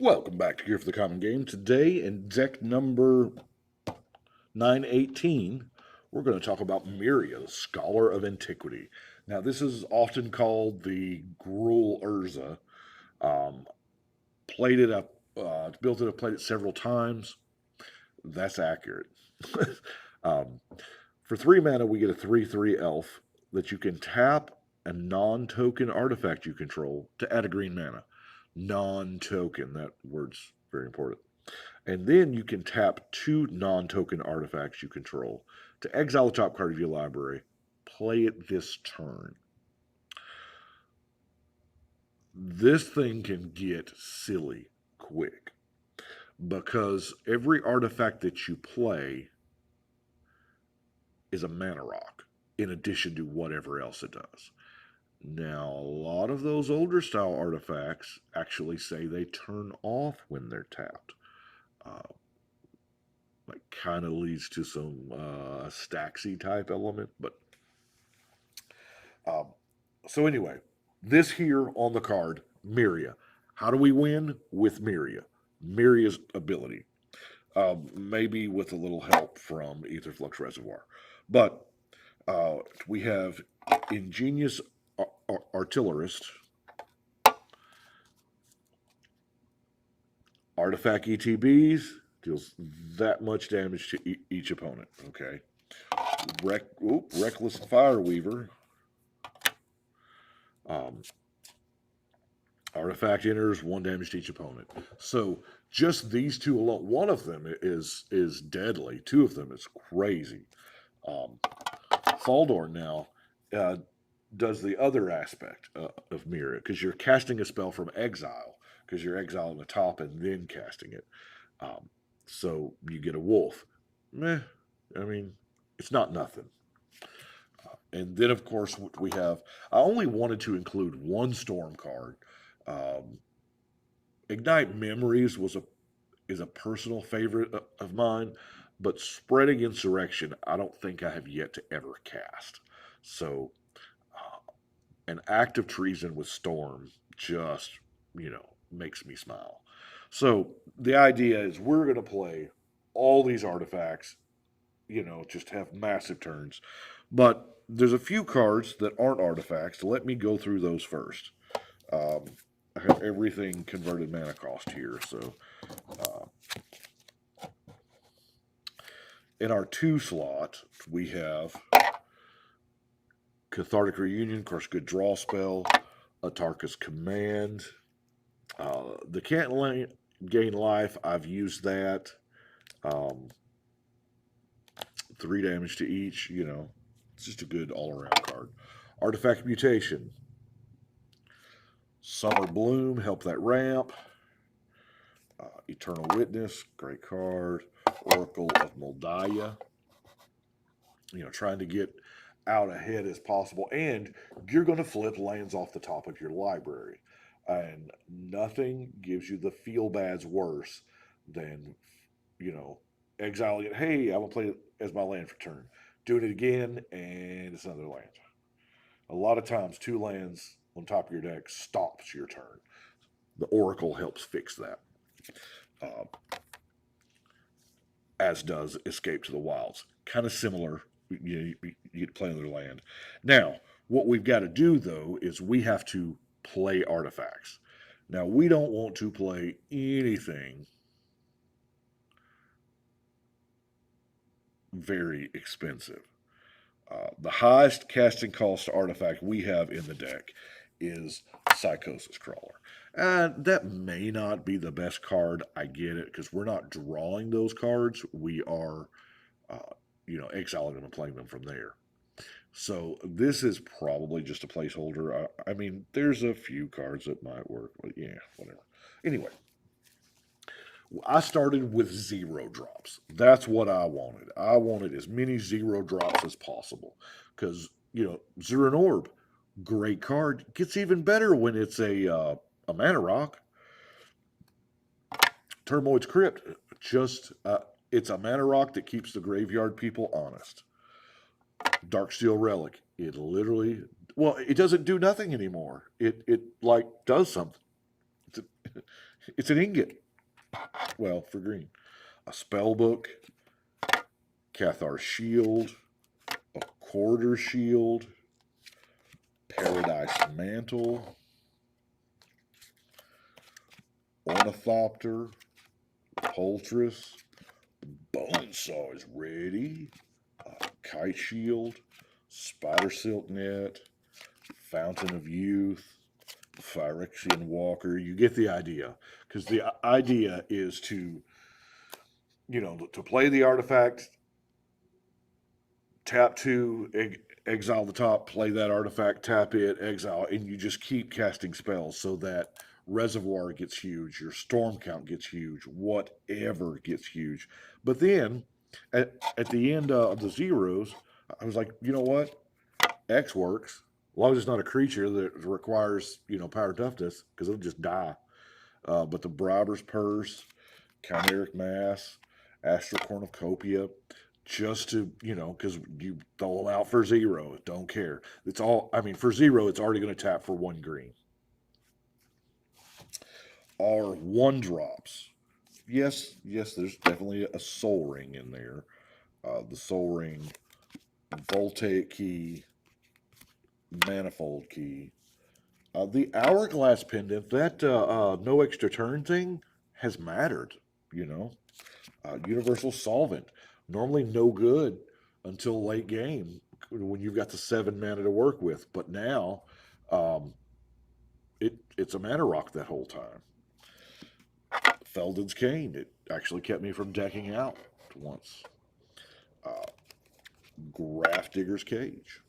Welcome back to Gear for the Common Game. Today, in deck number 918, we're going to talk about Meria, the Scholar of Antiquity. Now, this is often called the Gruul Urza. Um, played it up, built it up, played it several times. That's accurate. um, for 3 mana, we get a 3/3 elf that you can tap a non-token artifact you control to add a green mana. Non-token, that word's very important. And then you can tap 2 non-token artifacts you control to exile the top card of your library, play it this turn. This thing can get silly quick because every artifact that you play is a mana rock in addition to whatever else it does. Now, a lot of those older style artifacts actually say they turn off when they're tapped. Like kind of leads to some Staxy type element, but so anyway, this here on the card, Meria. How do we win? With Meria. Meria's ability. Maybe with a little help from Aetherflux Reservoir. But we have Ingenious Artillerist, Artifact ETBs, deals that much damage to each opponent. Okay. Reckless Fireweaver. Artifact enters 1 damage to each opponent. So just these two alone, one of them is deadly. 2 of them is crazy. Faldor now does the other aspect of Mirror, because you're casting a spell from exile, because you're exiling the top and then casting it. So you get a wolf. I mean, it's not nothing. And then, of course, we have, I only wanted to include 1 storm card. Ignite Memories is a personal favorite of mine, but Spreading Insurrection, I don't think I have yet to ever cast. So, an act of treason with Storm just, makes me smile. So, the idea is we're going to play all these artifacts, just have massive turns. But there's a few cards that aren't artifacts. Let me go through those first. I have everything converted mana cost here. So in our 2 slot, we have Cathartic Reunion, of course, good draw spell. Atarka's Command. The can't gain life, I've used that. 3 damage to each, it's just a good all-around card. Artifact Mutation. Summer Bloom, help that ramp. Eternal Witness, great card. Oracle of Moldiah. Trying to get out ahead as possible. And you're going to flip lands off the top of your library. And nothing gives you the feel-bads worse than, exiling it. Hey, I'm going to play it as my land for turn. Doing it again, and it's another land. A lot of times, 2 lands on top of your deck stops your turn. The Oracle helps fix that. As does Escape to the Wilds. Kind of similar. You get to play another land. Now, what we've got to do, though, is we have to play artifacts. Now, we don't want to play anything very expensive. The highest casting cost artifact we have in the deck is Psychosis Crawler. And that may not be the best card. I get it, because we're not drawing those cards. We are, exiling them and playing them from there. So this is probably just a placeholder. I mean, there's a few cards that might work, but yeah, whatever. Anyway, I started with 0 drops. That's what I wanted. I wanted as many 0 drops as possible. Because, Zuran Orb, great card. Gets even better when it's a mana rock. Turmoid's Crypt, it's a mana rock that keeps the graveyard people honest. Darksteel Relic, it literally, it doesn't do nothing anymore. It does something. It's an ingot. Well, for green. A spellbook, Cathar Shield, a Quarter Shield, Paradise Mantle, Ornithopter, Poultice, Bonesaw is ready, Kite Shield, Spider Silk Net, Fountain of Youth, Phyrexian Walker. You get the idea. Because the idea is to, to play the artifact, tap 2, exile the top, play that artifact, tap it, exile, and you just keep casting spells so that Reservoir gets huge, your Storm count gets huge, whatever gets huge. But then, at the end of the zeros, I was like, you know what? X works. As long as it's not a creature that requires, power toughness, because it'll just die. But the Briber's Purse, Chimeric Mass, Astral Cornucopia, just to, because you throw them out for 0. Don't care. It's all, for 0, it's already going to tap for 1 green. Our 1-drops. Yes, there's definitely a Soul Ring in there. The Soul Ring, Voltaic Key, Manifold Key. The Hourglass Pendant, that no extra turn thing has mattered, Universal Solvent, normally no good until late game when you've got the 7 mana to work with. But now, it's a mana rock that whole time. Felden's Cane, it actually kept me from decking out once. Grafdigger's Cage.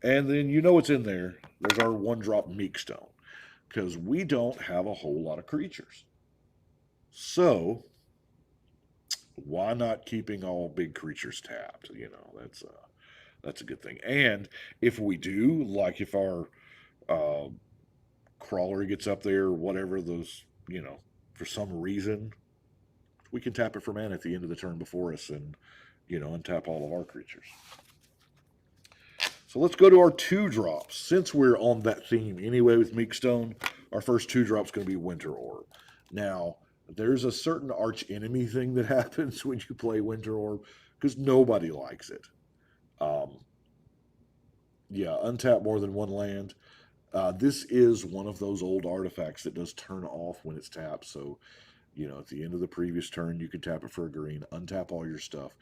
And then what's in there. There's our 1-drop Meekstone. Because we don't have a whole lot of creatures. So, why not keeping all big creatures tapped? That's a good thing. And if we do, like if our Crawler gets up there, or whatever those, for some reason, we can tap it for mana at the end of the turn before us and, untap all of our creatures. So let's go to our 2-drops. Since we're on that theme anyway with Meekstone, our first 2-drop is going to be Winter Orb. Now, there's a certain arch enemy thing that happens when you play Winter Orb, because nobody likes it. Untap more than 1 land. This is one of those old artifacts that does turn off when it's tapped. So, at the end of the previous turn, you can tap it for a green, untap all your stuff.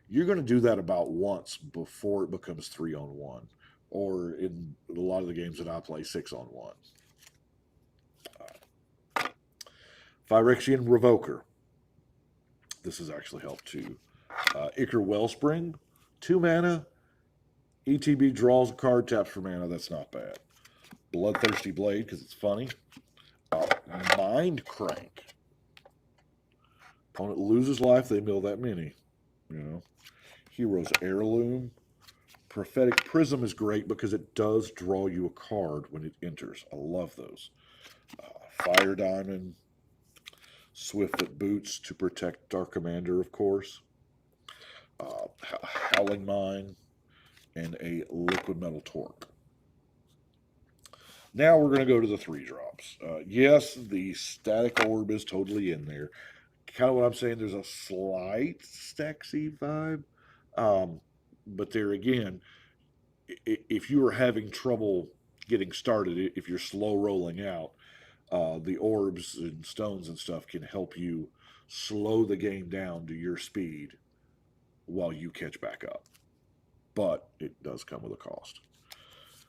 You're going to do that about once before it becomes 3-on-1. Or in a lot of the games that I play, 6-on-1. Phyrexian Revoker. This has actually helped too. Ichor Wellspring, 2 mana. ETB draws a card, taps for mana. That's not bad. Bloodthirsty Blade, because it's funny. Mind Crank. Opponent loses life, they mill that many. Hero's Heirloom. Prophetic Prism is great because it does draw you a card when it enters. I love those. Fire Diamond. Swiftfoot Boots to protect our commander, of course. Howling Mine. And a Liquid Metal Torque. Now we're going to go to the 3-drops. Yes, the Static Orb is totally in there. Kind of what I'm saying, there's a slight Staxy vibe. But there again, if you are having trouble getting started, if you're slow rolling out, the orbs and stones and stuff can help you slow the game down to your speed while you catch back up. But it does come with a cost.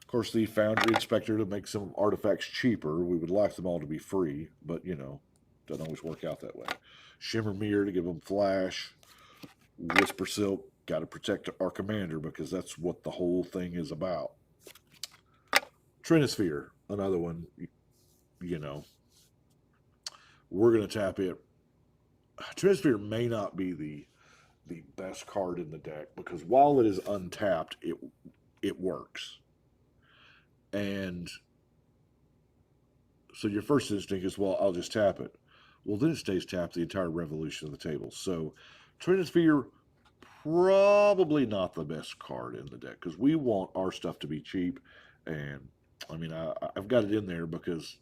Of course, the Foundry Inspector to make some artifacts cheaper. We would like them all to be free, but, doesn't always work out that way. Shimmer Mirror to give them flash. Whisper Silk, got to protect our commander because that's what the whole thing is about. Trinisphere, another one, we're going to tap it. Trinisphere may not be the best card in the deck because while it is untapped, it works. And so your first instinct is, well, I'll just tap it. Well, then it stays tapped the entire revolution of the table. So Trinisphere, probably not the best card in the deck because we want our stuff to be cheap. And, I've got it in there because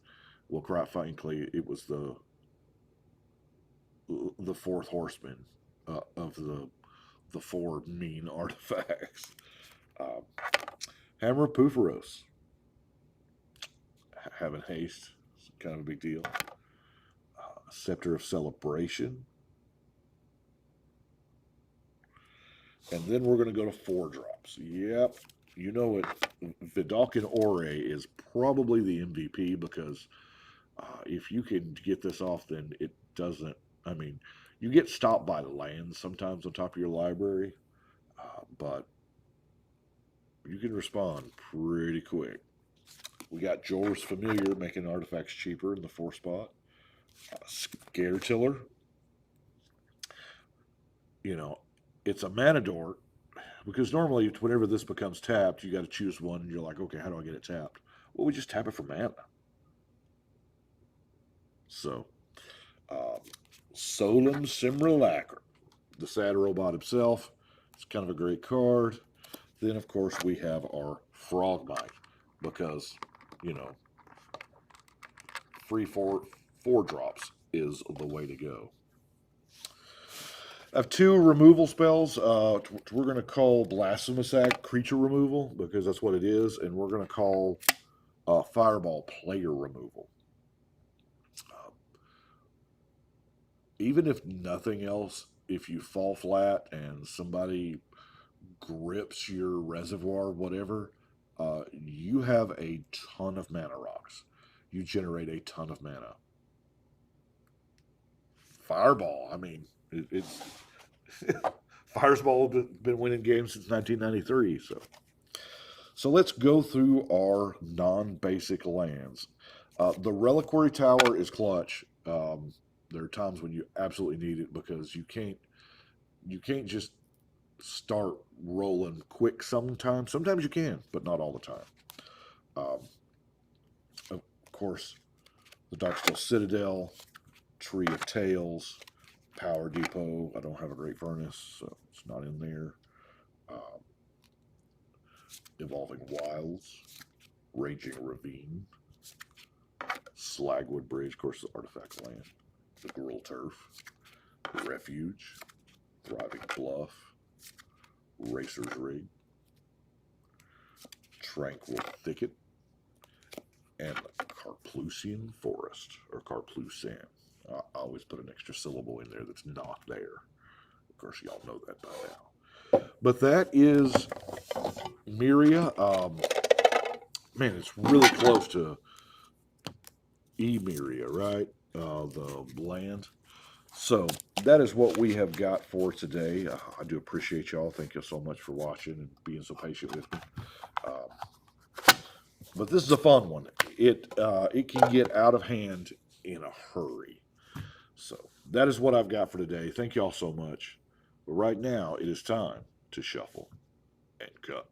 Well, quite frankly, it was the fourth horseman of the four mean artifacts. Um, Hammer of Pupharos. Having haste. It's kind of a big deal. Scepter of Celebration. And then we're going to go to 4-drops. Yep. You know it. Vidalcan Ore is probably the MVP because if you can get this off, then it doesn't. I mean, you get stopped by the lands sometimes on top of your library, but you can respond pretty quick. We got Jor's Familiar making artifacts cheaper in the 4 spot. Scare Tiller. You know, it's a mana dork because normally whenever this becomes tapped, you got to choose one and you're like, okay, how do I get it tapped? Well, we just tap it for mana. So, Solum Simulacrum, the sad robot himself. It's kind of a great card. Then, of course, we have our Frogmite because, you know, free 4-drops is the way to go. I have 2 removal spells. We're going to call Blasphemous Act creature removal because that's what it is, and we're going to call Fireball player removal. Even if nothing else, if you fall flat and somebody grips your reservoir, whatever, you have a ton of mana rocks. You generate a ton of mana. Fireball, I mean, it's Fireball has been winning games since 1993. So let's go through our non-basic lands. The Reliquary Tower is clutch. There are times when you absolutely need it because you can't just start rolling quick sometimes. Sometimes you can, but not all the time. Of course, the Darksteel Citadel, Tree of Tales, Power Depot. I don't have a Great Furnace, so it's not in there. Evolving Wilds, Raging Ravine, Slagwood Bridge, of course, the artifact land, the Gruul Turf, Refuge, Thriving Bluff, Racer's Rig, Tranquil Thicket, and Carplusian Forest, or Carplusan. I always put an extra syllable in there that's not there. Of course, y'all know that by now. But that is Meria. Man, it's really close to Meria, right? The land. So that is what we have got for today. I do appreciate y'all. Thank you so much for watching and being so patient with me. But this is a fun one. It can get out of hand in a hurry. So that is what I've got for today. Thank y'all so much. But right now, it is time to shuffle and cut.